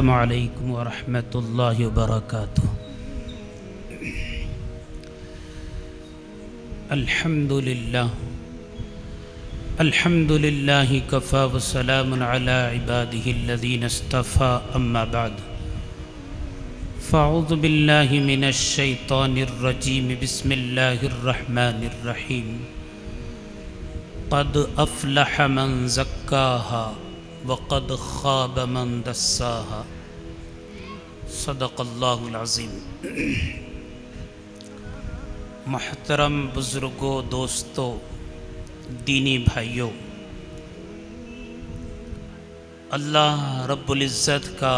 السلام علیکم ورحمۃ اللہ وبرکاتہ۔ الحمد للہ کفی وسلام علی عبادہ الذین اصطفی، اما بعد فاعوذ باللہ من الشیطان الرجیم، بسم اللہ الرحمن الرحیم۔ قد افلح من زکاہا وقد خاب من دساہا، صدق اللہ العظیم۔ محترم بزرگوں، دوستوں، دینی بھائیوں، اللہ رب العزت کا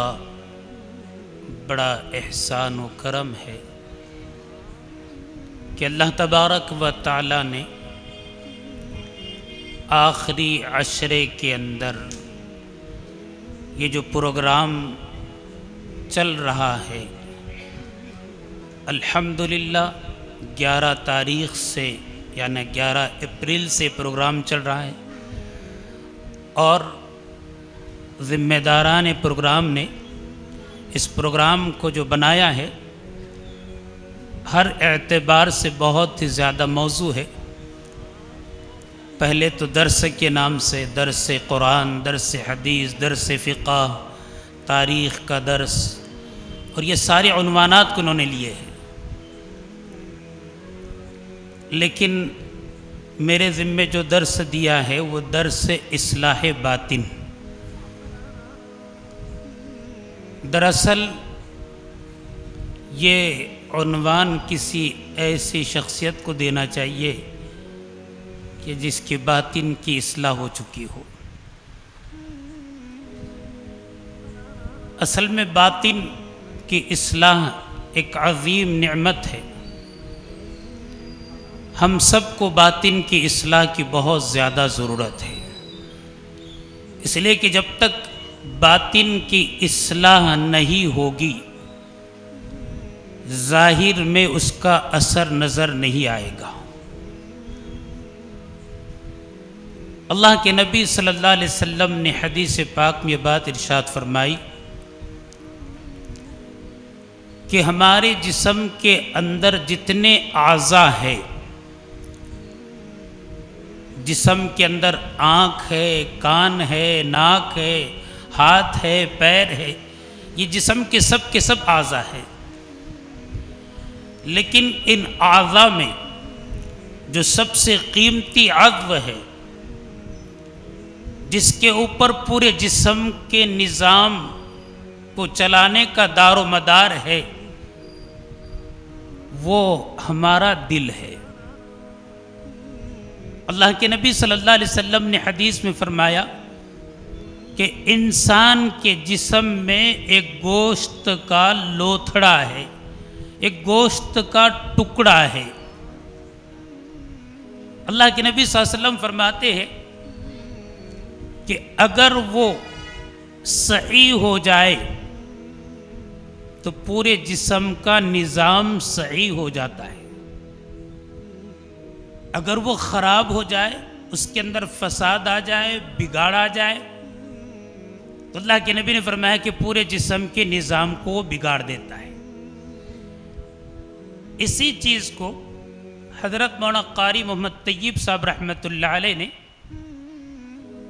بڑا احسان و کرم ہے کہ اللہ تبارک و تعالی نے آخری عشرے کے اندر یہ جو پروگرام چل رہا ہے، الحمدللہ 11 تاریخ سے یعنی 11 اپریل سے پروگرام چل رہا ہے، اور ذمہ داران پروگرام نے اس پروگرام کو جو بنایا ہے ہر اعتبار سے بہت ہی زیادہ موضوع ہے۔ پہلے تو درس کے نام سے درس قرآن، درس حدیث، درس فقہ، تاریخ کا درس، اور یہ سارے عنوانات کو انہوں نے لیے ہیں، لیکن میرے ذمے جو درس دیا ہے وہ درس اصلاح باطن۔ دراصل یہ عنوان کسی ایسی شخصیت کو دینا چاہیے کہ جس کی باطن کی اصلاح ہو چکی ہو۔ اصل میں باطن کی اصلاح ایک عظیم نعمت ہے۔ ہم سب کو باطن کی اصلاح کی بہت زیادہ ضرورت ہے، اس لیے کہ جب تک باطن کی اصلاح نہیں ہوگی ظاہر میں اس کا اثر نظر نہیں آئے گا۔ اللہ کے نبی صلی اللہ علیہ وسلم نے حدیث پاک میں یہ بات ارشاد فرمائی کہ ہمارے جسم کے اندر جتنے اعضاء ہیں، جسم کے اندر آنکھ ہے، کان ہے، ناک ہے، ہاتھ ہے، پیر ہے، یہ جسم کے سب اعضاء ہیں، لیکن ان اعضاء میں جو سب سے قیمتی عضو ہے، جس کے اوپر پورے جسم کے نظام کو چلانے کا دار و مدار ہے، وہ ہمارا دل ہے۔ اللہ کے نبی صلی اللہ علیہ وسلم نے حدیث میں فرمایا کہ انسان کے جسم میں ایک گوشت کا لوتھڑا ہے، ایک گوشت کا ٹکڑا ہے۔ اللہ کے نبی صلی اللہ علیہ وسلم فرماتے ہیں کہ اگر وہ صحیح ہو جائے تو پورے جسم کا نظام صحیح ہو جاتا ہے، اگر وہ خراب ہو جائے، اس کے اندر فساد آ جائے، بگاڑ آ جائے، تو اللہ کے نبی نے فرمایا کہ پورے جسم کے نظام کو وہ بگاڑ دیتا ہے۔ اسی چیز کو حضرت مولانا قاری محمد طیب صاحب رحمۃ اللہ علیہ نے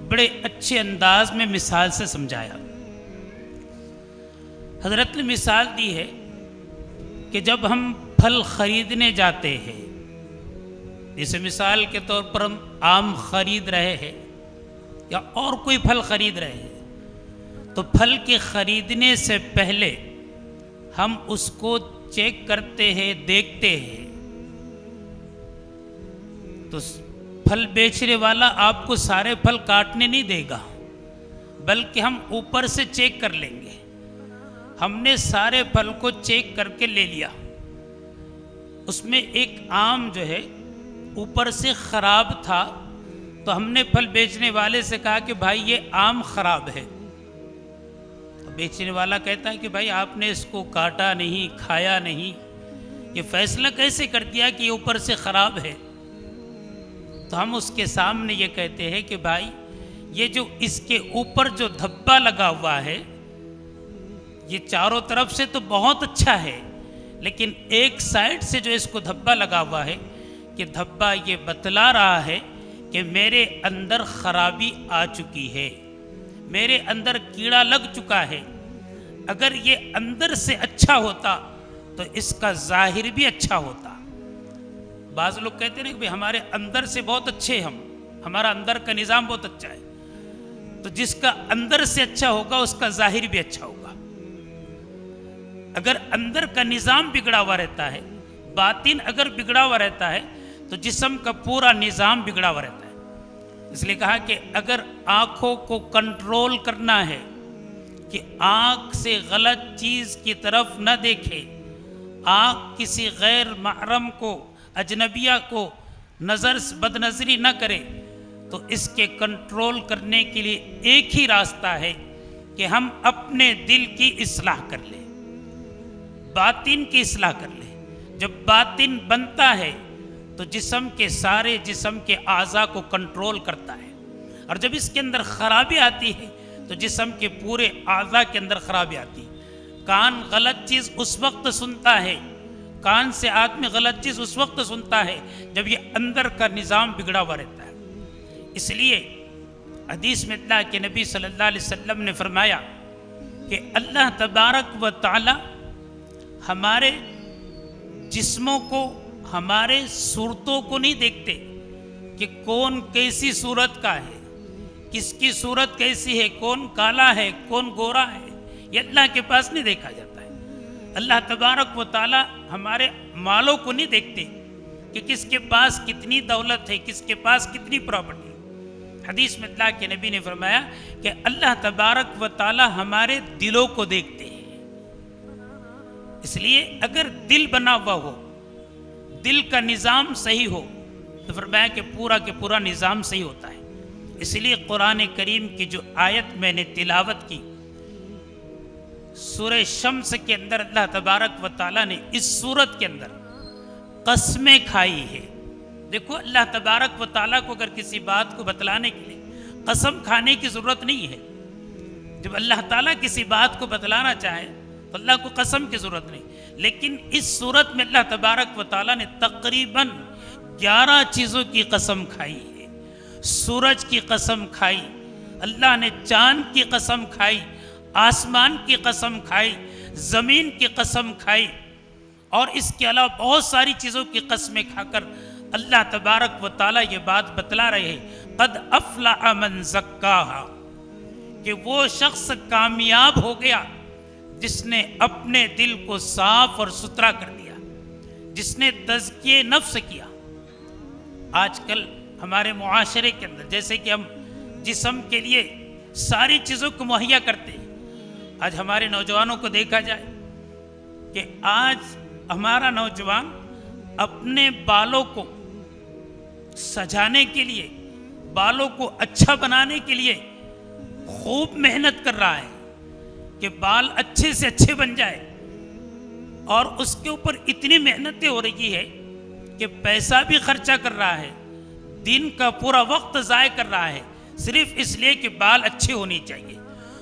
بڑے اچھے انداز میں مثال سے سمجھایا۔ حضرت نے مثال دی ہے کہ جب ہم پھل خریدنے جاتے ہیں، جیسے مثال کے طور پر ہم آم خرید رہے ہیں یا اور کوئی پھل خرید رہے ہیں، تو پھل کے خریدنے سے پہلے ہم اس کو چیک کرتے ہیں، دیکھتے ہیں، تو پھل بیچنے والا آپ کو سارے پھل کاٹنے نہیں دے گا، بلکہ ہم اوپر سے چیک کر لیں گے۔ ہم نے سارے پھل کو چیک کر کے لے لیا، اس میں ایک آم جو ہے اوپر سے خراب تھا، تو ہم نے پھل بیچنے والے سے کہا کہ بھائی یہ آم خراب ہے۔ تو بیچنے والا کہتا ہے کہ بھائی آپ نے اس کو کاٹا نہیں، کھایا نہیں، یہ فیصلہ کیسے کر دیا کہ یہ اوپر سے خراب ہے؟ تو ہم اس کے سامنے یہ کہتے ہیں کہ بھائی یہ جو اس کے اوپر جو دھبا لگا ہوا ہے یہ چاروں طرف سے تو بہت اچھا ہے، لیکن ایک سائڈ سے جو اس کو دھبا لگا ہوا ہے کہ دھبا یہ بتلا رہا ہے کہ میرے اندر خرابی آ چکی ہے، میرے اندر کیڑا لگ چکا ہے۔ اگر یہ اندر سے اچھا ہوتا تو اس کا ظاہر بھی اچھا ہوتا۔ بعض لوگ کہتے ہیں کہ ہمارے اندر سے بہت اچھے ہم، ہمارا اندر کا نظام بہت اچھا ہے، تو جس کا اندر سے اچھا ہوگا اس کا ظاہر بھی اچھا ہوگا۔ اگر اندر کا نظام بگڑا ہوا رہتا ہے، باطن اگر بگڑا ہوا رہتا ہے تو جسم کا پورا نظام بگڑا ہوا رہتا ہے۔ اس لیے کہا کہ اگر آنکھوں کو کنٹرول کرنا ہے کہ آنکھ سے غلط چیز کی طرف نہ دیکھے، آنکھ کسی غیر محرم کو، اجنبیہ کو بد نظری نہ کرے، تو اس کے کنٹرول کرنے کے لیے ایک ہی راستہ ہے کہ ہم اپنے دل کی اصلاح کر لیں، باطن کی اصلاح کر لیں۔ جب باطن بنتا ہے تو جسم کے سارے جسم کے اعضاء کو کنٹرول کرتا ہے، اور جب اس کے اندر خرابی آتی ہے تو جسم کے پورے اعضاء کے اندر خرابی آتی ہے۔ کان غلط چیز اس وقت سنتا ہے، کان سے آدمی غلط چیز اس وقت سنتا ہے جب یہ اندر کا نظام بگڑا ہوا رہتا ہے۔ اس لیے حدیث میں اللہ کے نبی صلی اللہ علیہ وسلم نے فرمایا کہ اللہ تبارک و تعالی ہمارے جسموں کو، ہمارے صورتوں کو نہیں دیکھتے کہ کون کیسی صورت کا ہے، کس کی صورت کیسی ہے، کون کالا ہے، کون گورا ہے، یہ اللہ کے پاس نہیں دیکھا جاتا ہے۔ اللہ تبارک و تعالی ہمارے مالوں کو نہیں دیکھتے کہ کس کے پاس کتنی دولت ہے، کس کے پاس کتنی پراپرٹی ہے۔ حدیث میں اللہ کے نبی نے فرمایا کہ اللہ تبارک و تعالی ہمارے دلوں کو دیکھتے ہیں۔ اس لیے اگر دل بنا ہوا ہو، دل کا نظام صحیح ہو، تو فرمایا کہ پورا نظام صحیح ہوتا ہے۔ اس لیے قرآن کریم کی جو آیت میں نے تلاوت کی، سورہ شمس کے اندر اللہ تبارک و تعالیٰ نے اس سورت کے اندر قسمیں کھائی ہے۔ دیکھو اللہ تبارک و تعالیٰ کو اگر کسی بات کو بتلانے کے لیے قسم کھانے کی ضرورت نہیں ہے۔ جب اللہ تعالیٰ کسی بات کو بتلانا چاہے تو اللہ کو قسم کی ضرورت نہیں، لیکن اس صورت میں اللہ تبارک و تعالیٰ نے تقریباً 11 چیزوں کی قسم کھائی ہے۔ سورج کی قسم کھائی، اللہ نے چاند کی قسم کھائی، آسمان کی قسم کھائی، زمین کی قسم کھائی، اور اس کے علاوہ بہت ساری چیزوں کی قسمیں کھا کر اللہ تبارک و تعالیٰ یہ بات بتلا رہے ہیں، قد افلح من زکاہا، کہ وہ شخص کامیاب ہو گیا جس نے اپنے دل کو صاف اور ستھرا کر دیا، جس نے تزکیہ نفس کیا۔ آج کل ہمارے معاشرے کے اندر جیسے کہ ہم جسم کے لیے ساری چیزوں کو مہیا کرتے ہیں، آج ہمارے نوجوانوں کو دیکھا جائے کہ آج ہمارا نوجوان اپنے بالوں کو سجانے کے لیے، بالوں کو اچھا بنانے کے لیے خوب محنت کر رہا ہے کہ بال اچھے سے اچھے بن جائے، اور اس کے اوپر اتنی محنتیں ہو رہی ہے کہ پیسہ بھی خرچہ کر رہا ہے، دن کا پورا وقت ضائع کر رہا ہے، صرف اس لیے کہ بال اچھے ہونے چاہیے،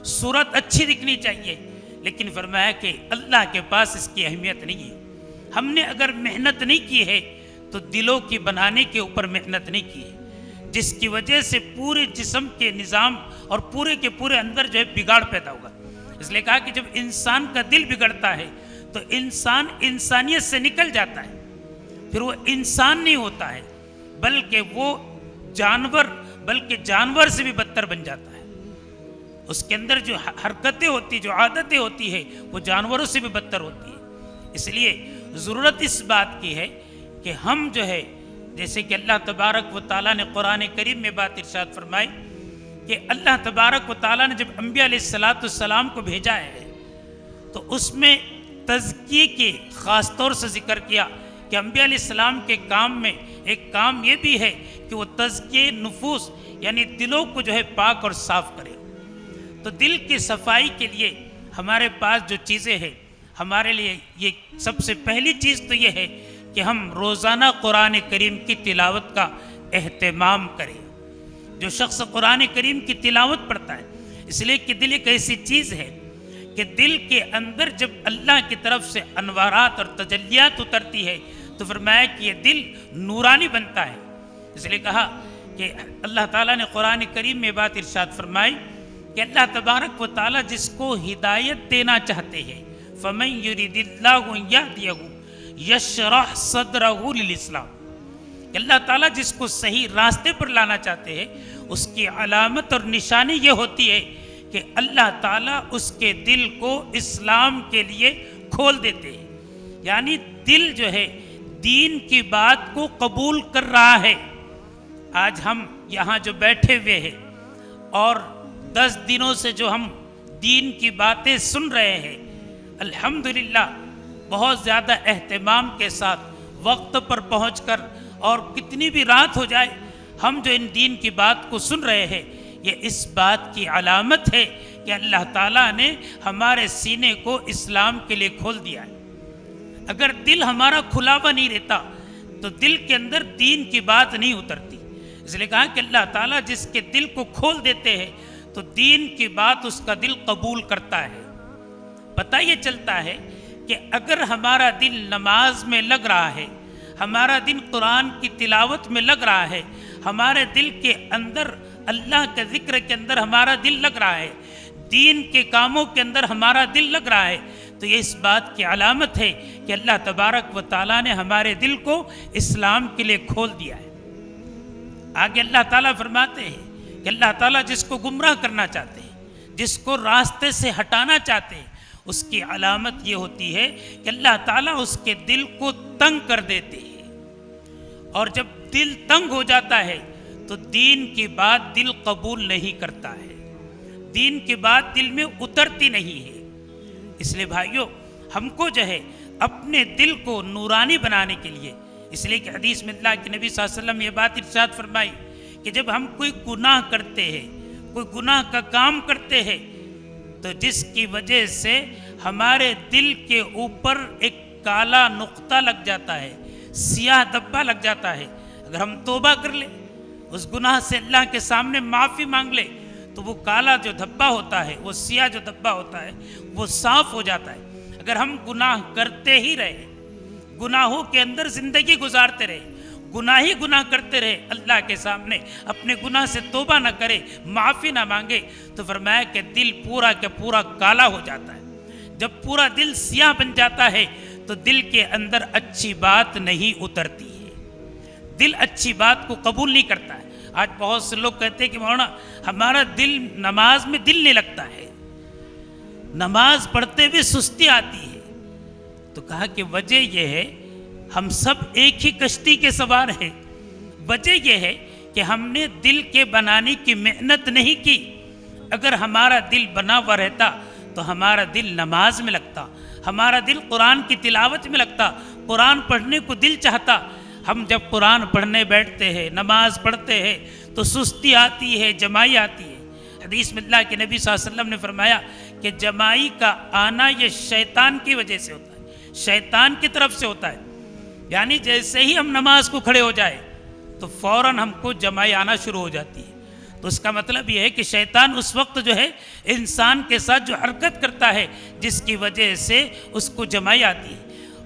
صورت اچھی دکھنی چاہیے۔ لیکن فرمایا کہ اللہ کے پاس اس کی اہمیت نہیں ہے۔ ہم نے اگر محنت نہیں کی ہے تو دلوں کی بنانے کے اوپر محنت نہیں کی ہے، جس کی وجہ سے پورے جسم کے نظام اور پورے کے پورے اندر جو ہے بگاڑ پیدا ہوگا۔ اس لیے کہا کہ جب انسان کا دل بگڑتا ہے تو انسان انسانیت سے نکل جاتا ہے، پھر وہ انسان نہیں ہوتا ہے بلکہ وہ جانور سے بھی بدتر بن جاتا ہے۔ اس کے اندر جو حرکتیں ہوتی، جو عادتیں ہوتی ہے، وہ جانوروں سے بھی بدتر ہوتی ہے۔ اس لیے ضرورت اس بات کی ہے کہ ہم جو ہے، جیسے کہ اللہ تبارک و تعالیٰ نے قرآن کریم میں بات ارشاد فرمائی کہ اللہ تبارک و تعالیٰ نے جب انبیاء علیہ السلام کو بھیجا ہے تو اس میں تزکیے کے خاص طور سے ذکر کیا کہ انبیاء علیہ السلام کے کام میں ایک کام یہ بھی ہے کہ وہ تزکیے نفوس یعنی دلوں کو جو ہے پاک اور صاف کرے۔ تو دل کی صفائی کے لیے ہمارے پاس جو چیزیں ہیں، ہمارے لیے یہ سب سے پہلی چیز تو یہ ہے کہ ہم روزانہ قرآن کریم کی تلاوت کا اہتمام کریں۔ جو شخص قرآن کریم کی تلاوت پڑھتا ہے، اس لیے کہ دل ایک ایسی چیز ہے کہ دل کے اندر جب اللہ کی طرف سے انوارات اور تجلیات اترتی ہے تو فرمایا کہ یہ دل نورانی بنتا ہے. اس لیے کہا کہ اللہ تعالیٰ نے قرآن کریم میں بات ارشاد فرمائی کہ اللہ تبارک و تعالیٰ جس کو ہدایت دینا چاہتے ہیں فَمَن يُرِدِ اللَّهُ أَن يَهْدِيَهُ يَشْرَحْ صَدْرَهُ لِلْإِسْلَامِ کہ اللہ تعالیٰ جس کو صحیح راستے پر لانا چاہتے ہیں اس کی علامت اور نشانی یہ ہوتی ہے کہ اللہ تعالیٰ اس کے دل کو اسلام کے لیے کھول دیتے ہیں. یعنی دل جو ہے دین کی بات کو قبول کر رہا ہے. آج ہم یہاں جو بیٹھے ہوئے ہیں اور 10 دنوں سے جو ہم دین کی باتیں سن رہے ہیں الحمدللہ بہت زیادہ اہتمام کے ساتھ وقت پر پہنچ کر اور کتنی بھی رات ہو جائے ہم جو ان دین کی بات کو سن رہے ہیں یہ اس بات کی علامت ہے کہ اللہ تعالیٰ نے ہمارے سینے کو اسلام کے لیے کھول دیا ہے. اگر دل ہمارا کھلا ہوا نہیں رہتا تو دل کے اندر دین کی بات نہیں اترتی. اس لیے کہا کہ اللہ تعالیٰ جس کے دل کو کھول دیتے ہیں تو دین کی بات اس کا دل قبول کرتا ہے. پتہ یہ چلتا ہے کہ اگر ہمارا دل نماز میں لگ رہا ہے، ہمارا دل قرآن کی تلاوت میں لگ رہا ہے، ہمارے دل کے اندر اللہ کے ذکر کے اندر ہمارا دل لگ رہا ہے، دین کے کاموں کے اندر ہمارا دل لگ رہا ہے، تو یہ اس بات کی علامت ہے کہ اللہ تبارک و تعالیٰ نے ہمارے دل کو اسلام کے لیے کھول دیا ہے. آگے اللہ تعالیٰ فرماتے ہیں کہ اللہ تعالیٰ جس کو گمراہ کرنا چاہتے ہیں، جس کو راستے سے ہٹانا چاہتے ہیں، اس کی علامت یہ ہوتی ہے کہ اللہ تعالیٰ اس کے دل کو تنگ کر دیتے ہیں. اور جب دل تنگ ہو جاتا ہے تو دین کی بات دل قبول نہیں کرتا ہے، دین کی بات دل میں اترتی نہیں ہے. اس لیے بھائیوں ہم کو جو ہے اپنے دل کو نورانی بنانے کے لیے، اس لیے کہ حدیث میں اللہ کے نبی صلی اللہ علیہ وسلم یہ بات ارشاد فرمائی کہ جب ہم کوئی گناہ کرتے ہیں، کوئی گناہ کا کام کرتے ہیں تو جس کی وجہ سے ہمارے دل کے اوپر ایک کالا نقطہ لگ جاتا ہے، سیاہ دھبا لگ جاتا ہے، اگر ہم توبہ کر لیں اس گناہ سے اللہ کے سامنے معافی مانگ لیں تو وہ کالا جو دھبا ہوتا ہے، وہ سیاہ جو دھبا ہوتا ہے وہ صاف ہو جاتا ہے. اگر ہم گناہ کرتے ہی رہے، گناہوں کے اندر زندگی گزارتے رہے، گناہ کرتے رہے، اللہ کے سامنے اپنے گناہ سے توبہ نہ کرے، معافی نہ مانگے، تو فرمایا کہ دل پورا کے پورا کالا ہو جاتا ہے. جب پورا دل سیاہ بن جاتا ہے تو دل کے اندر اچھی بات نہیں اترتی ہے، دل اچھی بات کو قبول نہیں کرتا ہے. آج بہت سے لوگ کہتے ہیں کہ مولانا ہمارا دل نماز میں دل نہیں لگتا ہے، نماز پڑھتے ہوئے سستی آتی ہے. تو کہا کہ وجہ یہ ہے ہم سب ایک ہی کشتی کے سوار ہیں. وجہ یہ ہے کہ ہم نے دل کے بنانے کی محنت نہیں کی. اگر ہمارا دل بنا ہوا رہتا تو ہمارا دل نماز میں لگتا، ہمارا دل قرآن کی تلاوت میں لگتا، قرآن پڑھنے کو دل چاہتا. ہم جب قرآن پڑھنے بیٹھتے ہیں، نماز پڑھتے ہیں تو سستی آتی ہے، جمائی آتی ہے. حدیث میں اللہ کے نبی صلی اللہ علیہ وسلم نے فرمایا کہ جمائی کا آنا یہ شیطان کی وجہ سے ہوتا ہے، شیطان کی طرف سے ہوتا ہے. یعنی جیسے ہی ہم نماز کو کھڑے ہو جائے تو فوراً ہم کو جمائی آنا شروع ہو جاتی ہے. تو اس کا مطلب یہ ہے کہ شیطان اس وقت جو ہے انسان کے ساتھ جو حرکت کرتا ہے جس کی وجہ سے اس کو جمائی آتی ہے.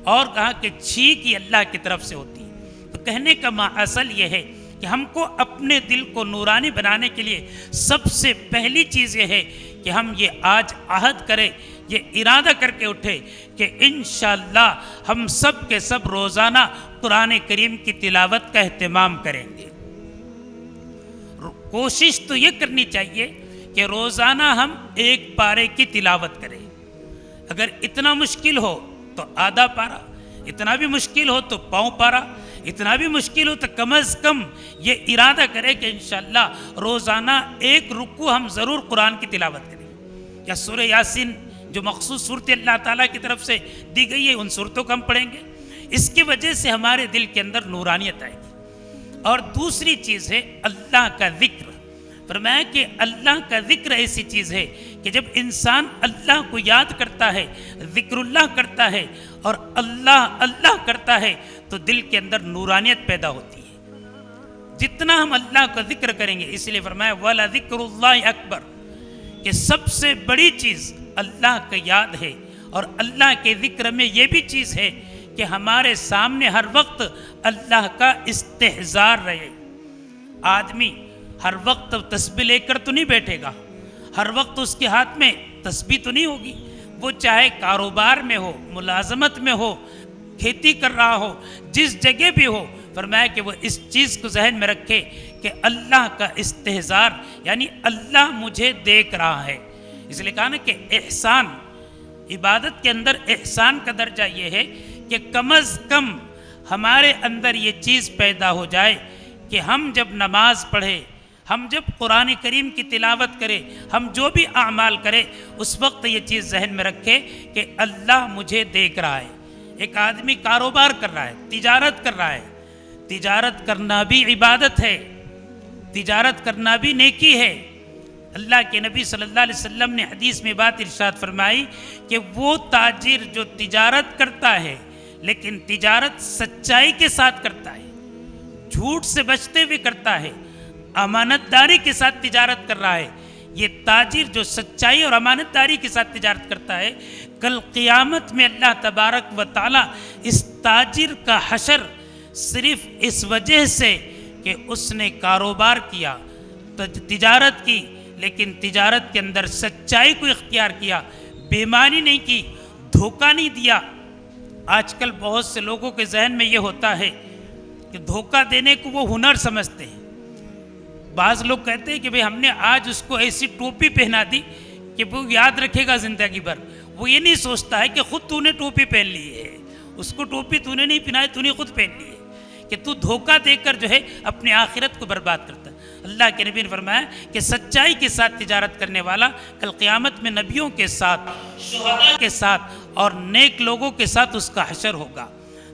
اور کہا کہ چھینک ہی اللہ کی طرف سے ہوتی ہے. تو کہنے کا اصل یہ ہے کہ ہم کو اپنے دل کو نورانی بنانے کے لیے سب سے پہلی چیز یہ ہے کہ ہم یہ آج عہد کریں، یہ ارادہ کر کے اٹھے کہ انشاءاللہ ہم سب کے سب روزانہ قرآن کریم کی تلاوت کا اہتمام کریں گے. کوشش تو یہ کرنی چاہیے کہ روزانہ ہم ایک پارے کی تلاوت کریں. اگر اتنا مشکل ہو تو آدھا پارا، اتنا بھی مشکل ہو تو پاؤں پارا، اتنا بھی مشکل ہو تو کم از کم یہ ارادہ کرے کہ انشاءاللہ روزانہ ایک رکوع ہم ضرور قرآن کی تلاوت کریں. یا سورہ یاسین جو مخصوص صورت اللہ تعالیٰ کی طرف سے دی گئی ہے ان صورتوں کو ہم پڑھیں گے. اس کی وجہ سے ہمارے دل کے اندر نورانیت آئے گی. اور دوسری چیز ہے اللہ کا ذکر. فرمایا کہ اللہ کا ذکر ایسی چیز ہے کہ جب انسان اللہ کو یاد کرتا ہے، ذکر اللہ کرتا ہے اور اللہ کرتا ہے تو دل کے اندر نورانیت پیدا ہوتی ہے. جتنا ہم اللہ کا ذکر کریں گے، اس لیے فرمایا وَلَذِكْرُ اللَّهِ أَكْبَرُ کہ سب سے بڑی چیز اللہ کا یاد ہے، اور اللہ کے ذکر میں یہ بھی چیز ہے کہ ہمارے سامنے ہر وقت اللہ کا استحضار رہے۔ آدمی ہر وقت تسبیح لے کر تو نہیں بیٹھے گا، ہر وقت اس کے ہاتھ میں تسبیح تو نہیں ہوگی، وہ چاہے کاروبار میں ہو، ملازمت میں ہو، کھیتی کر رہا ہو، جس جگہ بھی ہو، فرمایا کہ وہ اس چیز کو ذہن میں رکھے کہ اللہ کا استحضار، یعنی اللہ مجھے دیکھ رہا ہے۔ اس لیے کہا نا کہ احسان، عبادت کے اندر احسان کا درجہ یہ ہے کہ کم از کم ہمارے اندر یہ چیز پیدا ہو جائے کہ ہم جب نماز پڑھے، ہم جب قرآن کریم کی تلاوت کرے، ہم جو بھی اعمال کرے، اس وقت یہ چیز ذہن میں رکھے کہ اللہ مجھے دیکھ رہا ہے۔ ایک آدمی کاروبار کر رہا ہے، تجارت کر رہا ہے، تجارت کرنا بھی عبادت ہے، تجارت کرنا بھی نیکی ہے۔ اللہ کے نبی صلی اللہ علیہ وسلم نے حدیث میں بات ارشاد فرمائی کہ وہ تاجر جو تجارت کرتا ہے لیکن تجارت سچائی کے ساتھ کرتا ہے، جھوٹ سے بچتے ہوئے کرتا ہے، امانت داری کے ساتھ تجارت کر رہا ہے، یہ تاجر جو سچائی اور امانت داری کے ساتھ تجارت کرتا ہے، کل قیامت میں اللہ تبارک و تعالی اس تاجر کا حشر صرف اس وجہ سے کہ اس نے کاروبار کیا، تجارت کی، لیکن تجارت کے اندر سچائی کو اختیار کیا، بےمانی نہیں کی، دھوکہ نہیں دیا۔ آج کل بہت سے لوگوں کے ذہن میں یہ ہوتا ہے کہ دھوکہ دینے کو وہ ہنر سمجھتے ہیں۔ بعض لوگ کہتے ہیں کہ بھئی ہم نے آج اس کو ایسی ٹوپی پہنا دی کہ وہ یاد رکھے گا زندگی بھر۔ وہ یہ نہیں سوچتا ہے کہ خود تو نے ٹوپی پہن لی ہے، اس کو ٹوپی تو نے نہیں پہنائی، تو نے خود پہن لی ہے، کہ تو دھوکہ دے کر جو ہے اپنی آخرت کو برباد کرتا ہے۔ اللہ کے نبی نے فرمایا کہ سچائی کے ساتھ تجارت کرنے والا کل قیامت میں نبیوں کے ساتھ، شہداء کے ساتھ اور نیک لوگوں کے ساتھ اس کا حشر ہوگا۔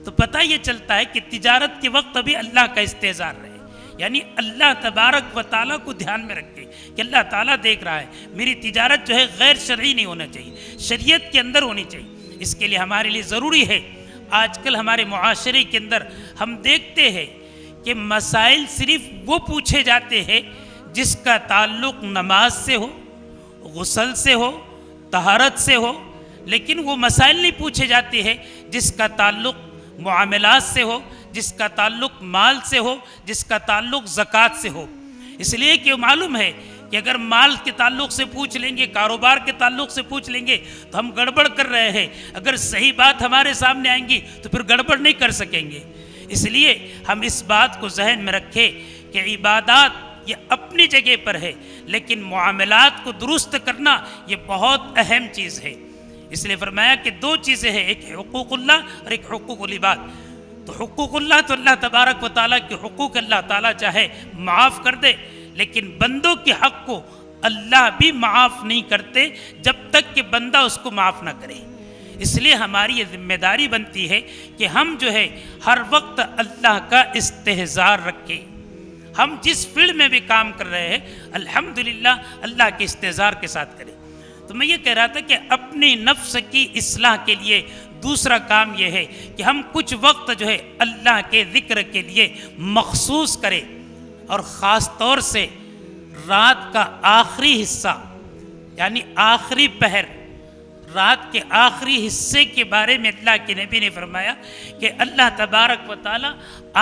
تو پتہ یہ چلتا ہے کہ تجارت کے وقت ابھی اللہ کا استحضار رہے، یعنی اللہ تبارک و تعالیٰ کو دھیان میں رکھے کہ اللہ تعالیٰ دیکھ رہا ہے، میری تجارت جو ہے غیر شرعی نہیں ہونا چاہیے، شریعت کے اندر ہونی چاہیے۔ اس کے لیے ہمارے لیے ضروری ہے، آج کل ہمارے معاشرے کے اندر ہم دیکھتے ہیں کہ مسائل صرف وہ پوچھے جاتے ہیں جس کا تعلق نماز سے ہو، غسل سے ہو، طہارت سے ہو، لیکن وہ مسائل نہیں پوچھے جاتے ہیں جس کا تعلق معاملات سے ہو، جس کا تعلق مال سے ہو، جس کا تعلق زکوٰۃ سے ہو۔ اس لیے کہ معلوم ہے کہ اگر مال کے تعلق سے پوچھ لیں گے، کاروبار کے تعلق سے پوچھ لیں گے تو ہم گڑبڑ کر رہے ہیں، اگر صحیح بات ہمارے سامنے آئیں گی تو پھر گڑبڑ نہیں کر سکیں گے۔ اس لیے ہم اس بات کو ذہن میں رکھیں کہ عبادات یہ اپنی جگہ پر ہے، لیکن معاملات کو درست کرنا یہ بہت اہم چیز ہے۔ اس لیے فرمایا کہ دو چیزیں ہیں، ایک حقوق اللہ اور ایک حقوق العباد۔ تو حقوق اللہ تو اللہ تبارک و تعالیٰ کے حقوق اللہ تعالیٰ چاہے معاف کر دے، لیکن بندوں کے حق کو اللہ بھی معاف نہیں کرتے جب تک کہ بندہ اس کو معاف نہ کرے۔ اس لیے ہماری یہ ذمہ داری بنتی ہے کہ ہم جو ہے ہر وقت اللہ کا استحضار رکھیں۔ ہم جس فیلڈ میں بھی کام کر رہے ہیں الحمدللہ اللہ کے استحضار کے ساتھ کریں۔ تو میں یہ کہہ رہا تھا کہ اپنی نفس کی اصلاح کے لیے دوسرا کام یہ ہے کہ ہم کچھ وقت جو ہے اللہ کے ذکر کے لیے مخصوص کریں، اور خاص طور سے رات کا آخری حصہ، یعنی آخری پہر، رات کے آخری حصے کے بارے میں اللہ کے نبی نے فرمایا کہ اللہ تبارک و تعالیٰ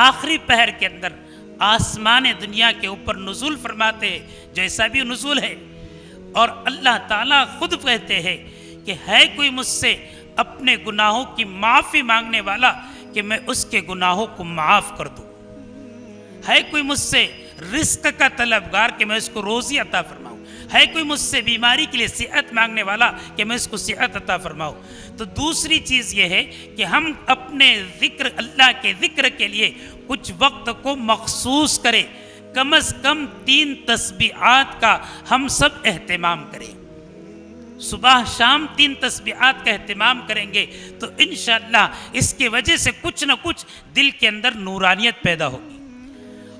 آخری پہر کے اندر آسمان دنیا کے اوپر نزول فرماتے ہیں، جیسا بھی نزول ہے، اور اللہ تعالیٰ خود کہتے ہیں کہ ہے کوئی مجھ سے اپنے گناہوں کی معافی مانگنے والا کہ میں اس کے گناہوں کو معاف کر دوں، ہے کوئی مجھ سے رزق کا طلبگار کہ میں اس کو روزی عطا فرماؤں، ہے کوئی مجھ سے بیماری کے لیے صحت مانگنے والا کہ میں اس کو صحت عطا فرماؤں۔ تو دوسری چیز یہ ہے کہ ہم اپنے ذکر، اللہ کے ذکر کے لیے کچھ وقت کو مخصوص کریں، کم از کم 3 تسبیحات کا ہم سب اہتمام کریں۔ صبح شام 3 تسبیحات کا اہتمام کریں گے تو انشاءاللہ اس کی وجہ سے کچھ نہ کچھ دل کے اندر نورانیت پیدا ہوگی۔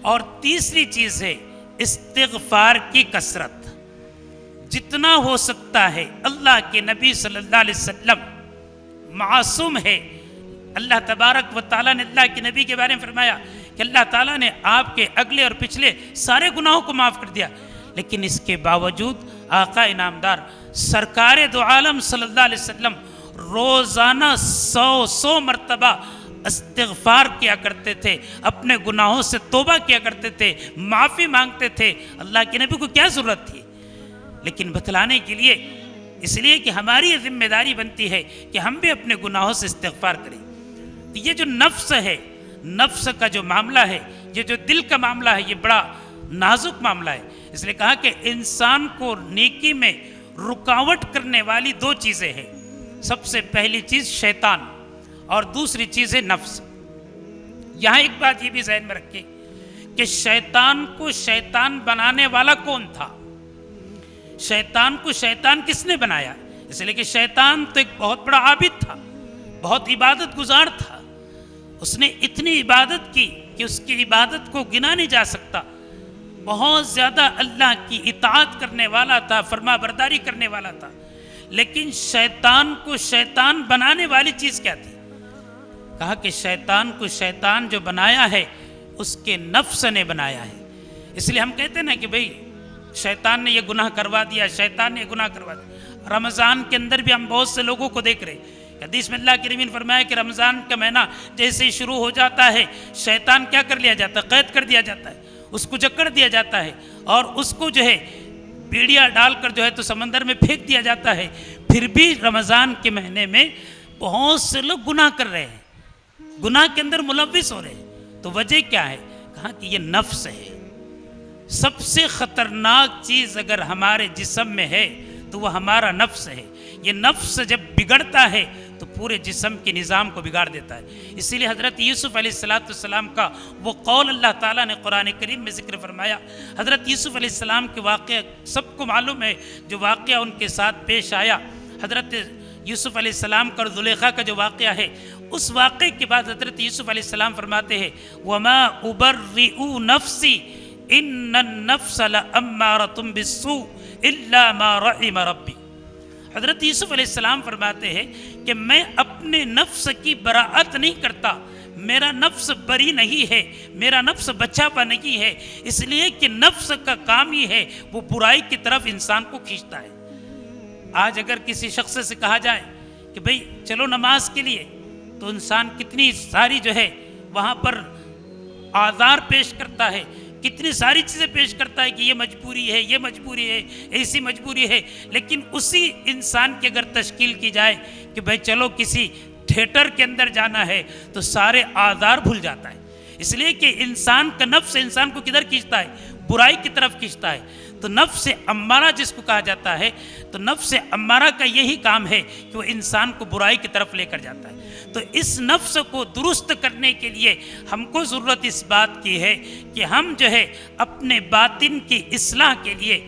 اور تیسری چیز ہے استغفار کی کثرت۔ جتنا ہو سکتا ہے، اللہ کے نبی صلی اللہ علیہ وسلم معصوم ہے، اللہ تبارک و تعالیٰ نے اللہ کے نبی کے بارے میں فرمایا کہ اللہ تعالیٰ نے آپ کے اگلے اور پچھلے سارے گناہوں کو معاف کر دیا، لیکن اس کے باوجود آقا انعامدار سرکار دو عالم صلی اللہ علیہ وسلم روزانہ 100 مرتبہ استغفار کیا کرتے تھے، اپنے گناہوں سے توبہ کیا کرتے تھے، معافی مانگتے تھے۔ اللہ کے نبی کو کیا ضرورت تھی؟ لیکن بتلانے کے لیے، اس لیے کہ ہماری یہ ذمہ داری بنتی ہے کہ ہم بھی اپنے گناہوں سے استغفار کریں۔ تو یہ جو نفس ہے، نفس کا جو معاملہ ہے، یہ جو دل کا معاملہ ہے، یہ بڑا نازک معاملہ ہے۔ اس لیے کہا کہ انسان کو نیکی میں رکاوٹ کرنے والی 2 چیزیں ہیں۔ سب سے پہلی چیز شیطان اور دوسری چیز ہے نفس۔ یہاں ایک بات یہ بھی ذہن میں رکھیں کہ شیطان کو شیطان بنانے والا کون تھا؟ شیطان کو شیطان کس نے بنایا؟ اس لیے کہ شیطان تو ایک بہت بڑا عابد تھا، بہت عبادت گزار تھا۔ اس نے اتنی عبادت کی کہ اس کی عبادت کو گنا نہیں جا سکتا۔ بہت زیادہ اللہ کی اطاعت کرنے والا تھا، فرما برداری کرنے والا تھا۔ لیکن شیطان کو شیطان بنانے والی چیز کیا تھی؟ کہا کہ شیطان کو شیطان جو بنایا ہے اس کے نفس نے بنایا ہے۔ اس لیے ہم کہتے ہیں نا کہ بھئی شیطان نے یہ گناہ کروا دیا، شیطان نے یہ گناہ کروا دیا۔ رمضان کے اندر بھی ہم بہت سے لوگوں کو دیکھ رہے ہیں۔ حدیث میں اللہ کے نبی نے فرمایا کہ رمضان کا مہینہ جیسے ہی شروع ہو جاتا ہے، شیطان کیا کر لیا جاتا ہے؟ قید کر دیا جاتا ہے، اس کو جکڑ دیا جاتا ہے اور اس کو جو ہے بیڑیا ڈال کر جو ہے تو سمندر میں پھینک دیا جاتا ہے۔ پھر بھی رمضان کے مہینے میں بہت سے لوگ گناہ کر رہے ہیں، گناہ کے اندر ملوث ہو رہے ہیں۔ تو وجہ کیا ہے؟ کہا کہ یہ نفس ہے۔ سب سے خطرناک چیز اگر ہمارے جسم میں ہے تو وہ ہمارا نفس ہے۔ یہ نفس جب بگڑتا ہے تو پورے جسم کے نظام کو بگاڑ دیتا ہے۔ اسی لیے حضرت یوسف علیہ السلام کا وہ قول اللہ تعالیٰ نے قرآن کریم میں ذکر فرمایا۔ حضرت یوسف علیہ السلام کے واقعہ سب کو معلوم ہے، جو واقعہ ان کے ساتھ پیش آیا۔ حضرت یوسف علیہ السلام کا اور زلیخا کا جو واقعہ ہے، اس واقعے کے بعد حضرت یوسف علیہ السلام فرماتے ہیں وَمَا أُبَرِّئُ نَفْسِي إِنَّ النَّفْسَ لَأَمَّارَةٌ بِالسُّوءِ إِلَّا مَا رَحِمَ رَبِّي۔ حضرت یوسف علیہ السلام فرماتے ہیں کہ میں اپنے نفس کی براءت نہیں کرتا، میرا نفس بری نہیں ہے، میرا نفس بچا ہوا نہیں ہے، اس لیے کہ نفس کا کام ہی ہے وہ برائی کی طرف انسان کو کھینچتا ہے۔ آج اگر کسی شخص سے کہا جائے کہ بھئی چلو نماز کے لیے، تو انسان کتنی ساری جو ہے وہاں پر آزار پیش کرتا ہے، کتنی ساری چیزیں پیش کرتا ہے کہ یہ مجبوری ہے، یہ مجبوری ہے، ایسی مجبوری ہے۔ لیکن اسی انسان کی اگر تشکیل کی جائے کہ بھئی چلو کسی تھیٹر کے اندر جانا ہے تو سارے آزار بھول جاتا ہے۔ اس لیے کہ انسان کا نفس انسان کو کدھر کھینچتا ہے؟ برائی کی طرف کھینچتا ہے۔ تو نفس امارہ جس کو کہا جاتا ہے، تو نفس امارہ کا یہی کام ہے کہ وہ انسان کو برائی کی طرف لے کر جاتا ہے۔ تو اس نفس کو درست کرنے کے لیے ہم کو ضرورت اس بات کی ہے کہ ہم جو ہے اپنے باطن کی اصلاح کے لیے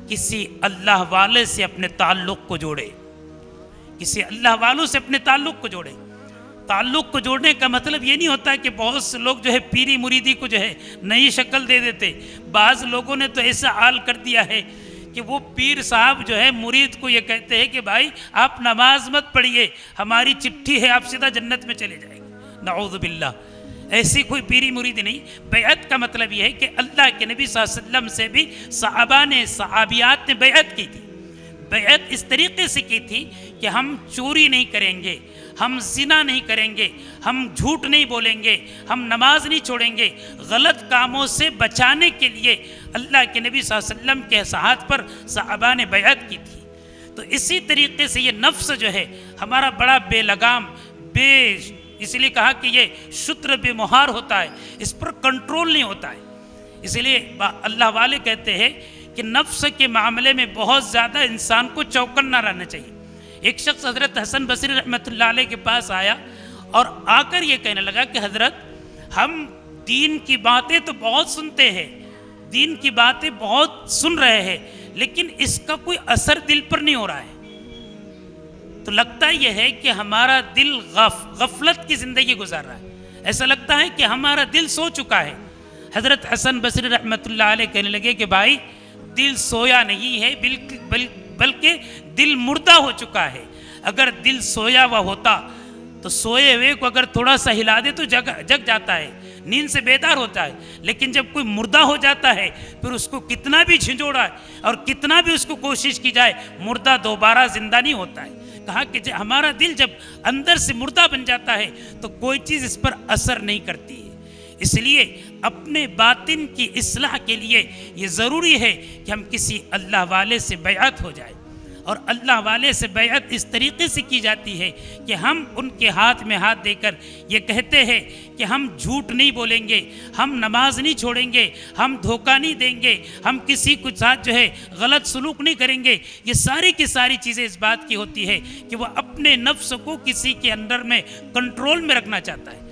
کسی اللہ والے سے اپنے تعلق کو جوڑے، کسی اللہ والوں سے اپنے تعلق کو جوڑے۔ تعلق کو جوڑنے کا مطلب یہ نہیں ہوتا کہ بہت سے لوگ جو ہے پیری مریدی کو جو ہے نئی شکل دے دیتے۔ بعض لوگوں نے تو ایسا حال کر دیا ہے کہ وہ پیر صاحب جو ہے مرید کو یہ کہتے ہیں کہ بھائی آپ نماز مت پڑھیے، ہماری چٹھی ہے، آپ سیدھا جنت میں چلے جائیں گے۔ نعوذ باللہ، ایسی کوئی پیری مرید نہیں۔ بیعت کا مطلب یہ ہے کہ اللہ کے نبی صلی اللہ علیہ وسلم سے بھی صحابہ نے، صحابیات نے بیعت کی تھی۔ بیعت اس طریقے سے کی تھی کہ ہم چوری نہیں کریں گے، ہم زنا نہیں کریں گے، ہم جھوٹ نہیں بولیں گے، ہم نماز نہیں چھوڑیں گے۔ غلط کاموں سے بچانے کے لیے اللہ کے نبی صلی اللہ علیہ وسلم کے ہاتھ پر صحابہ نے بیعت کی تھی۔ تو اسی طریقے سے یہ نفس جو ہے ہمارا بڑا بے لگام، اس لیے کہا کہ یہ شتر بے مہار ہوتا ہے، اس پر کنٹرول نہیں ہوتا ہے۔ اس لیے اللہ والے کہتے ہیں کہ نفس کے معاملے میں بہت زیادہ انسان کو چوکن نہ رہنا چاہیے۔ ایک شخص حضرت حسن بصری رحمۃ اللہ علیہ کے پاس آیا اور آ کر یہ کہنے لگا کہ حضرت ہم دین کی باتیں تو بہت سنتے ہیں، دین کی باتیں بہت سن رہے ہیں، لیکن اس کا کوئی اثر دل پر نہیں ہو رہا ہے۔ تو لگتا یہ ہے کہ ہمارا دل غفلت کی زندگی گزار رہا ہے، ایسا لگتا ہے کہ ہمارا دل سو چکا ہے۔ حضرت حسن بصری رحمۃ اللہ علیہ کہنے لگے کہ بھائی دل سویا نہیں ہے، بلکہ دل مردہ ہو چکا ہے۔ اگر دل سویا ہوا ہوتا تو سوئے ہوئے کو اگر تھوڑا سا ہلا دے تو جگ جاتا ہے، نیند سے بیدار ہوتا ہے، لیکن جب کوئی مردہ ہو جاتا ہے پھر اس کو کتنا بھی جھنجھوڑا اور کتنا بھی اس کو کوشش کی جائے مردہ دوبارہ زندہ نہیں ہوتا ہے۔ کہا کہ ہمارا دل جب اندر سے مردہ بن جاتا ہے تو کوئی چیز اس پر اثر نہیں کرتی ہے۔ اس لیے اپنے باطن کی اصلاح کے لیے یہ ضروری ہے کہ ہم کسی اللہ والے سے بیعت ہو جائے، اور اللہ والے سے بیعت اس طریقے سے کی جاتی ہے کہ ہم ان کے ہاتھ میں ہاتھ دے کر یہ کہتے ہیں کہ ہم جھوٹ نہیں بولیں گے، ہم نماز نہیں چھوڑیں گے، ہم دھوکہ نہیں دیں گے، ہم کسی کے ساتھ جو ہے غلط سلوک نہیں کریں گے۔ یہ ساری کی ساری چیزیں اس بات کی ہوتی ہے کہ وہ اپنے نفس کو کسی کے اندر میں کنٹرول میں رکھنا چاہتا ہے۔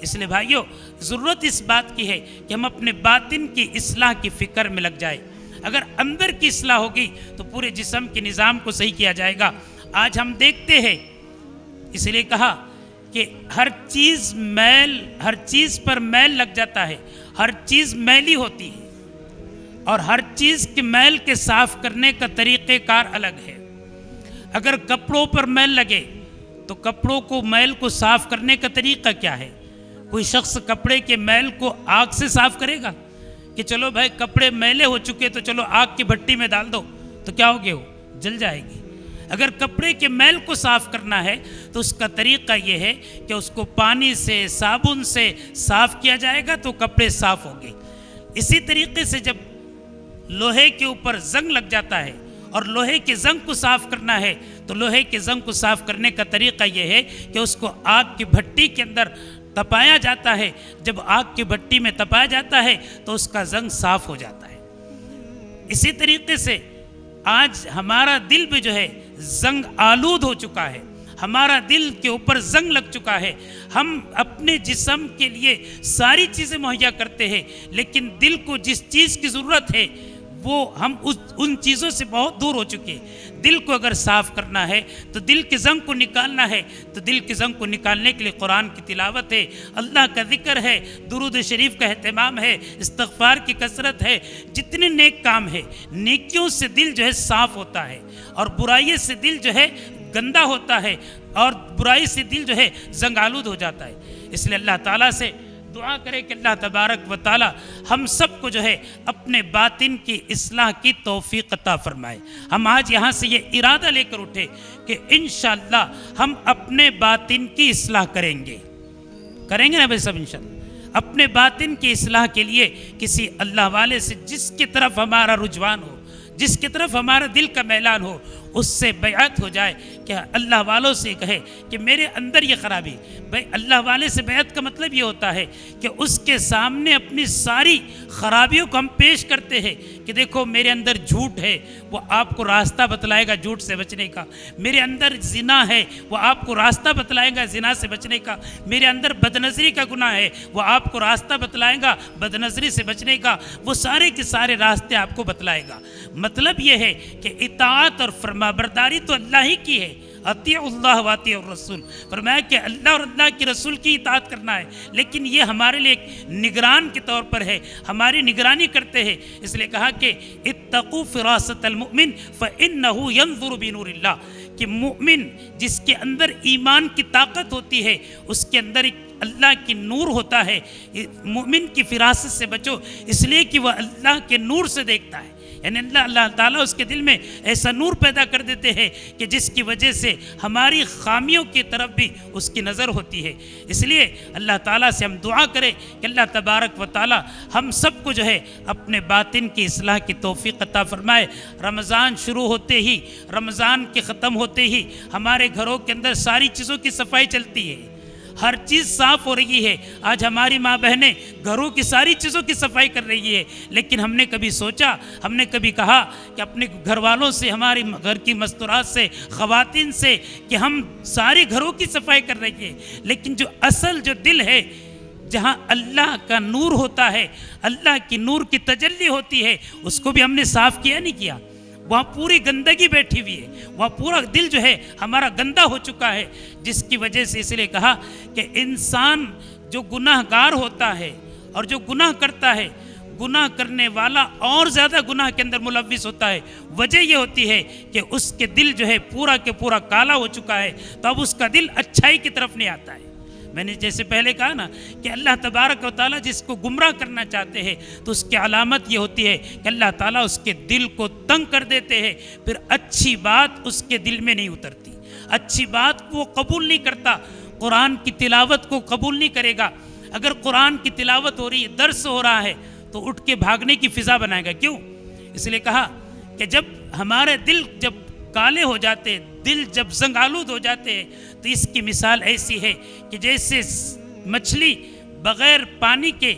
اس لیے بھائیو، ضرورت اس بات کی ہے کہ ہم اپنے باطن کی اصلاح کی فکر میں لگ جائیں۔ اگر اندر کی اصلاح ہوگی تو پورے جسم کے نظام کو صحیح کیا جائے گا۔ آج ہم دیکھتے ہیں، اس لیے کہا کہ ہر چیز پر میل لگ جاتا ہے، ہر چیز میلی ہوتی ہے، اور ہر چیز کے میل کے صاف کرنے کا طریقہ کار الگ ہے۔ اگر کپڑوں پر میل لگے تو کپڑوں کو میل کو صاف کرنے کا طریقہ کیا ہے؟ کوئی شخص کپڑے کے میل کو آگ سے صاف کرے گا کہ چلو بھائی کپڑے میلے ہو چکے تو چلو آگ کی بھٹی میں ڈال دو تو کیا ہوگے؟ وہ جل جائے گی۔ اگر کپڑے کے میل کو صاف کرنا ہے تو اس کا طریقہ یہ ہے کہ اس کو پانی سے صابن سے صاف کیا جائے گا تو کپڑے صاف ہوں گے۔ اسی طریقے سے جب لوہے کے اوپر زنگ لگ جاتا ہے اور لوہے کے زنگ کو صاف کرنا ہے تو لوہے کے زنگ کو صاف کرنے کا طریقہ یہ ہے کہ اس کو آگ کی بھٹی کے اندر تپایا جاتا ہے۔ جب آگ کی بھٹی میں تپایا جاتا ہے تو اس کا زنگ صاف ہو جاتا ہے۔ اسی طریقے سے آج ہمارا دل بھی جو ہے زنگ آلود ہو چکا ہے، ہمارا دل کے اوپر زنگ لگ چکا ہے۔ ہم اپنے جسم کے لیے ساری چیزیں مہیا کرتے ہیں، لیکن دل کو جس چیز کی ضرورت ہے وہ ہم ان چیزوں سے بہت دور ہو چکے ہیں۔ دل کو اگر صاف کرنا ہے تو دل کے زنگ کو نکالنا ہے تو دل کے زنگ کو نکالنے کے لیے قرآن کی تلاوت ہے، اللہ کا ذکر ہے، درود شریف کا اہتمام ہے، استغفار کی کثرت ہے، جتنے نیک کام ہے، نیکیوں سے دل جو ہے صاف ہوتا ہے، اور برائی سے دل جو ہے گندا ہوتا ہے، اور برائی سے دل جو ہے زنگ آلود ہو جاتا ہے۔ اس لیے اللہ تعالیٰ سے دعا کرے کہ اللہ تبارک و تعالی ہم سب کو جو ہے اپنے باطن کی اصلاح کی توفیق عطا فرمائے۔ ہم آج یہاں سے یہ ارادہ لے کر اٹھے کہ انشاءاللہ ہم اپنے باطن کی اصلاح کریں گے نا بھائی سب انشاءاللہ۔ اپنے باطن کی اصلاح کے لیے کسی اللہ والے سے جس کی طرف ہمارا رجحان ہو، جس کی طرف ہمارا دل کا میلان ہو، اس سے بیعت ہو جائے کہ اللہ والوں سے کہے کہ میرے اندر یہ خرابی۔ بھائی اللہ والے سے بیعت کا مطلب یہ ہوتا ہے کہ اس کے سامنے اپنی ساری خرابیوں کو ہم پیش کرتے ہیں کہ دیکھو میرے اندر جھوٹ ہے، وہ آپ کو راستہ بتلائے گا جھوٹ سے بچنے کا۔ میرے اندر زنا ہے، وہ آپ کو راستہ بتلائے گا زنا سے بچنے کا۔ میرے اندر بدنظری کا گناہ ہے، وہ آپ کو راستہ بتلائے گا بدنظری سے بچنے کا۔ وہ سارے کے سارے راستے آپ کو بتلائے گا۔ مطلب یہ ہے کہ اطاعت اور فرمانبرداری تو اللہ ہی کی ہے، اطیع اللہ و اطیع الرسول، فرمایا کہ اللہ اور اللہ کی رسول کی اطاعت کرنا ہے، لیکن یہ ہمارے لیے ایک نگران کے طور پر ہے، ہماری نگرانی کرتے ہیں۔ اس لیے کہا کہ اتقوا فراست المؤمن فإنه ينظر بنور اللہ، کہ مومن جس کے اندر ایمان کی طاقت ہوتی ہے اس کے اندر ایک اللہ کی نور ہوتا ہے۔ مومن کی فراست سے بچو، اس لیے کہ وہ اللہ کے نور سے دیکھتا ہے، یعنی اللہ تعالیٰ اس کے دل میں ایسا نور پیدا کر دیتے ہیں کہ جس کی وجہ سے ہماری خامیوں کی طرف بھی اس کی نظر ہوتی ہے۔ اس لیے اللہ تعالیٰ سے ہم دعا کریں کہ اللہ تبارک و تعالیٰ ہم سب کو جو ہے اپنے باطن کی اصلاح کی توفیق عطا فرمائے۔ رمضان شروع ہوتے ہی، رمضان کے ختم ہوتے ہی ہمارے گھروں کے اندر ساری چیزوں کی صفائی چلتی ہے، ہر چیز صاف ہو رہی ہے۔ آج ہماری ماں بہنیں گھروں کی ساری چیزوں کی صفائی کر رہی ہے، لیکن ہم نے کبھی سوچا، ہم نے کبھی کہا کہ اپنے گھر والوں سے، ہماری گھر کی مستورات سے، خواتین سے، کہ ہم سارے گھروں کی صفائی کر رہی ہے، لیکن جو اصل جو دل ہے جہاں اللہ کا نور ہوتا ہے، اللہ کی نور کی تجلی ہوتی ہے، اس کو بھی ہم نے صاف کیا نہیں کیا۔ وہاں پوری گندگی بیٹھی ہوئی ہے، وہاں پورا دل جو ہے ہمارا گندا ہو چکا ہے، جس کی وجہ سے اس لیے کہا کہ انسان جو گناہ گار ہوتا ہے اور جو گناہ کرتا ہے، گناہ کرنے والا اور زیادہ گناہ کے اندر ملوث ہوتا ہے۔ وجہ یہ ہوتی ہے کہ اس کے دل جو ہے پورا کے پورا کالا ہو چکا ہے، تو اب اس کا دل اچھائی کی طرف نہیں آتا ہے۔ میں نے جیسے پہلے کہا نا کہ اللہ تبارک و تعالیٰ جس کو گمراہ کرنا چاہتے ہیں تو اس کی علامت یہ ہوتی ہے کہ اللہ تعالیٰ اس کے دل کو تنگ کر دیتے ہیں، پھر اچھی بات اس کے دل میں نہیں اترتی، اچھی بات وہ قبول نہیں کرتا، قرآن کی تلاوت کو قبول نہیں کرے گا۔ اگر قرآن کی تلاوت ہو رہی ہے، درس ہو رہا ہے تو اٹھ کے بھاگنے کی فضا بنائے گا، کیوں؟ اس لیے کہا کہ جب ہمارے دل جب کالے ہو جاتے ہیں، دل جب زنگ آلود ہو جاتے ہیں، تو اس کی مثال ایسی ہے کہ جیسے مچھلی بغیر پانی کے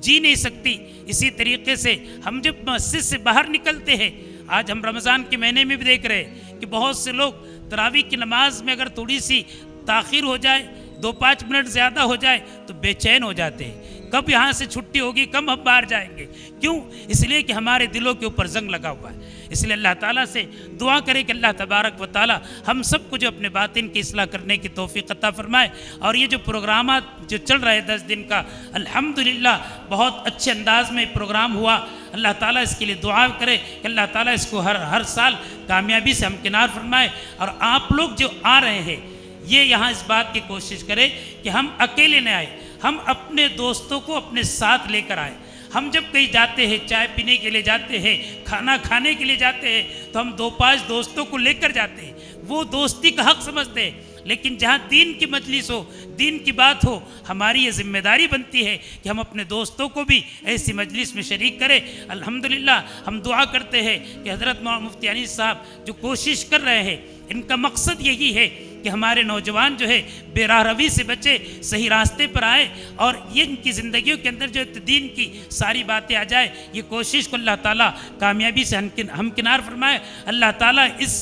جی نہیں سکتی، اسی طریقے سے ہم جب مسجد سے باہر نکلتے ہیں، آج ہم رمضان کے مہینے میں بھی دیکھ رہے ہیں کہ بہت سے لوگ تراویح کی نماز میں اگر تھوڑی سی تاخیر ہو جائے، 2-5 منٹ زیادہ ہو جائے تو بے چین ہو جاتے ہیں، کب یہاں سے چھٹی ہوگی، کب ہم باہر جائیں گے، کیوں؟ اس لیے کہ ہمارے دلوں کے اوپر زنگ لگا ہوا ہے۔ اس لیے اللہ تعالیٰ سے دعا کرے کہ اللہ تبارک و تعالیٰ ہم سب کو جو اپنے باطن کی اصلاح کرنے کی توفیق عطا فرمائے، اور یہ جو پروگرامات جو چل رہے 10 دن کا، الحمدللہ بہت اچھے انداز میں پروگرام ہوا، اللہ تعالیٰ اس کے لیے دعا کرے کہ اللہ تعالیٰ اس کو ہر سال کامیابی سے ہمکنار فرمائے۔ اور آپ لوگ جو آ رہے ہیں یہ یہاں اس بات کی کوشش کرے کہ ہم اکیلے نہ آئے، ہم اپنے دوستوں کو اپنے ساتھ لے کر آئے۔ ہم جب کہیں جاتے ہیں، چائے پینے کے لیے جاتے ہیں، کھانا کھانے کے لیے جاتے ہیں، تو ہم 2-5 دوستوں کو لے کر جاتے ہیں، وہ دوستی کا حق سمجھتے ہیں، لیکن جہاں دین کی مجلس ہو، دین کی بات ہو، ہماری یہ ذمہ داری بنتی ہے کہ ہم اپنے دوستوں کو بھی ایسی مجلس میں شریک کریں۔ الحمدللہ ہم دعا کرتے ہیں کہ حضرت مولانا مفتی انیس صاحب جو کوشش کر رہے ہیں، ان کا مقصد یہی ہے کہ ہمارے نوجوان جو ہے بے راہ روی سے بچے، صحیح راستے پر آئے، اور یہ ان کی زندگیوں کے اندر جو دین کی ساری باتیں آ جائے۔ یہ کوشش کو اللہ تعالیٰ کامیابی سے ہمکنار فرمائے۔ اللہ تعالیٰ اس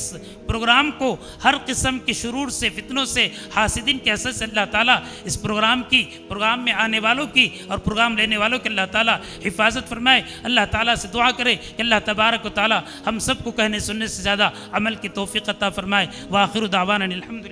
پروگرام کو ہر قسم کے شرور سے، فتنوں سے، حاسدین کے اثر سے اللہ تعالیٰ اس پروگرام میں آنے والوں کی اور پروگرام لینے والوں کی اللہ تعالیٰ حفاظت فرمائے۔ اللہ تعالیٰ سے دعا کرے کہ اللہ تبارک و تعالیٰ ہم سب کو کہنے سننے سے زیادہ عمل کی توفیق عطا فرمائے۔ وآخر دعوانا الحمدللہ۔